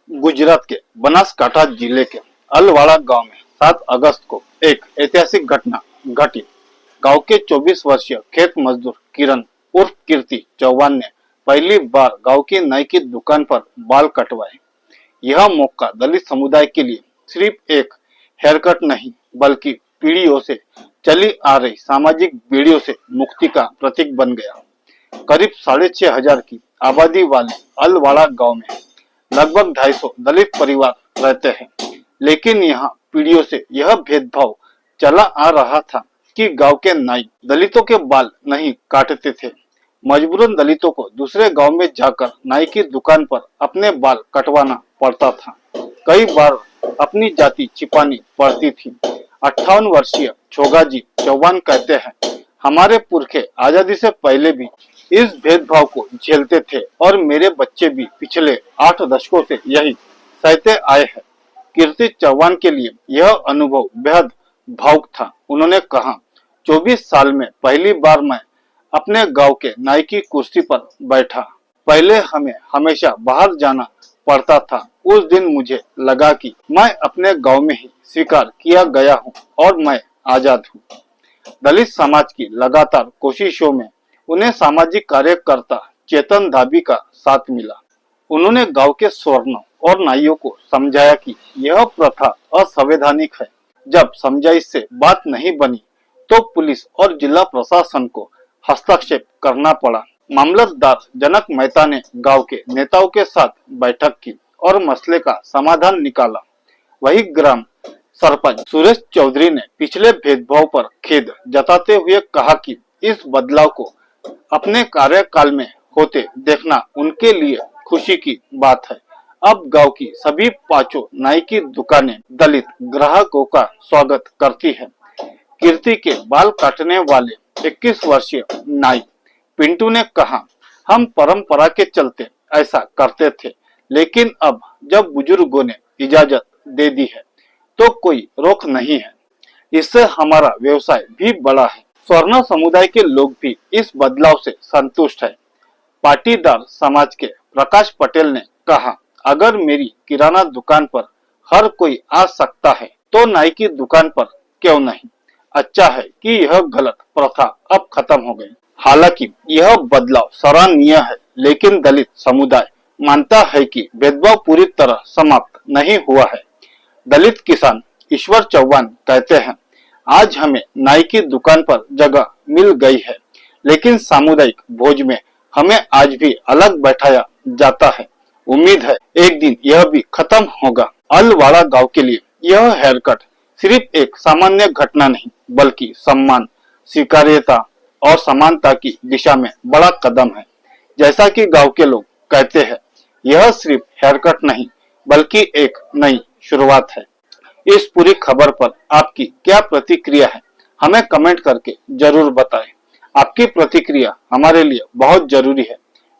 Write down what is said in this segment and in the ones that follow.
गुजरात के बनासकांठा जिले के अलवाड़ा गांव में 7 अगस्त को एक ऐतिहासिक घटना घटी। गांव के 24 वर्षीय खेत मजदूर किरण उर्फ कीर्ति चौहान ने पहली बार गांव की नाई की दुकान पर बाल कटवाए। यह मौका दलित समुदाय के लिए सिर्फ एक हेयर कट नहीं बल्कि पीढ़ियों से चली आ रही सामाजिक बेड़ियों से मुक्ति का प्रतीक बन गया। करीब 6,500 की आबादी वाले अलवाड़ा गांव में लगभग 250 दलित परिवार रहते हैं, लेकिन यहाँ पीढ़ियों से यह भेदभाव चला आ रहा था कि गांव के नाई दलितों के बाल नहीं काटते थे। मजबूरन दलितों को दूसरे गांव में जाकर नाई की दुकान पर अपने बाल कटवाना पड़ता था। कई बार अपनी जाति छिपानी पड़ती थी। 58 वर्षीय छोगाजी चौहान कहते हैं, हमारे पुरखे आजादी से पहले भी इस भेदभाव को झेलते थे और मेरे बच्चे भी पिछले 8 दशकों से यही सहते आए हैं। कीर्ति चौहान के लिए यह अनुभव बेहद भावुक था। उन्होंने कहा, 24 साल में पहली बार मैं अपने गांव के नाई की कुर्सी पर बैठा। पहले हमें हमेशा बाहर जाना पड़ता था। उस दिन मुझे लगा कि मैं अपने गांव में ही स्वीकार किया गया हूं और मैं आजाद हूं। दलित समाज की लगातार कोशिशों में उन्हें सामाजिक कार्यकर्ता चेतन धाबी का साथ मिला। उन्होंने गांव के स्वर्णों और नाइयों को समझाया कि यह प्रथा असंवैधानिक है। जब समझाइश से बात नहीं बनी तो पुलिस और जिला प्रशासन को हस्तक्षेप करना पड़ा। मामलतदार जनक मेहता ने गांव के नेताओं के साथ बैठक की और मसले का समाधान निकाला। वही ग्राम सरपंच सुरेश चौधरी ने पिछले भेदभाव पर खेद जताते हुए कहा कि इस बदलाव को अपने कार्यकाल में होते देखना उनके लिए खुशी की बात है। अब गांव की सभी 5 नाई की दुकानें दलित ग्राहकों का स्वागत करती है। कीर्ति के बाल काटने वाले 21 वर्षीय नाई पिंटू ने कहा, हम परंपरा के चलते ऐसा करते थे, लेकिन अब जब बुजुर्गों ने इजाजत दे दी है तो कोई रोक नहीं है। इससे हमारा व्यवसाय भी बढ़ा है। स्वर्ण समुदाय के लोग भी इस बदलाव से संतुष्ट है। पाटीदार समाज के प्रकाश पटेल ने कहा, अगर मेरी किराना दुकान पर हर कोई आ सकता है तो नाई की दुकान पर क्यों नहीं। अच्छा है कि यह गलत प्रथा अब खत्म हो गई। हालांकि यह बदलाव सराहनीय है, लेकिन दलित समुदाय मानता है कि भेदभाव पूरी तरह समाप्त नहीं हुआ है। दलित किसान ईश्वर चौहान कहते हैं, आज हमें नाई की दुकान पर जगह मिल गई है, लेकिन सामुदायिक भोज में हमें आज भी अलग बैठाया जाता है। उम्मीद है एक दिन यह भी खत्म होगा। अलवाड़ा गांव के लिए यह हेयर कट सिर्फ एक सामान्य घटना नहीं बल्कि सम्मान, स्वीकार्यता और समानता की दिशा में बड़ा कदम है। जैसा कि गांव के लोग कहते हैं, यह सिर्फ हेयर कट नहीं बल्कि एक नई शुरुआत है। इस पूरी खबर पर आपकी क्या प्रतिक्रिया है, हमें कमेंट करके जरूर बताएं। आपकी प्रतिक्रिया हमारे लिए बहुत जरूरी है।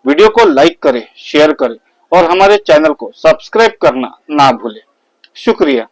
वीडियो को लाइक करें, शेयर करें और हमारे चैनल को सब्सक्राइब करना ना भूलें। शुक्रिया।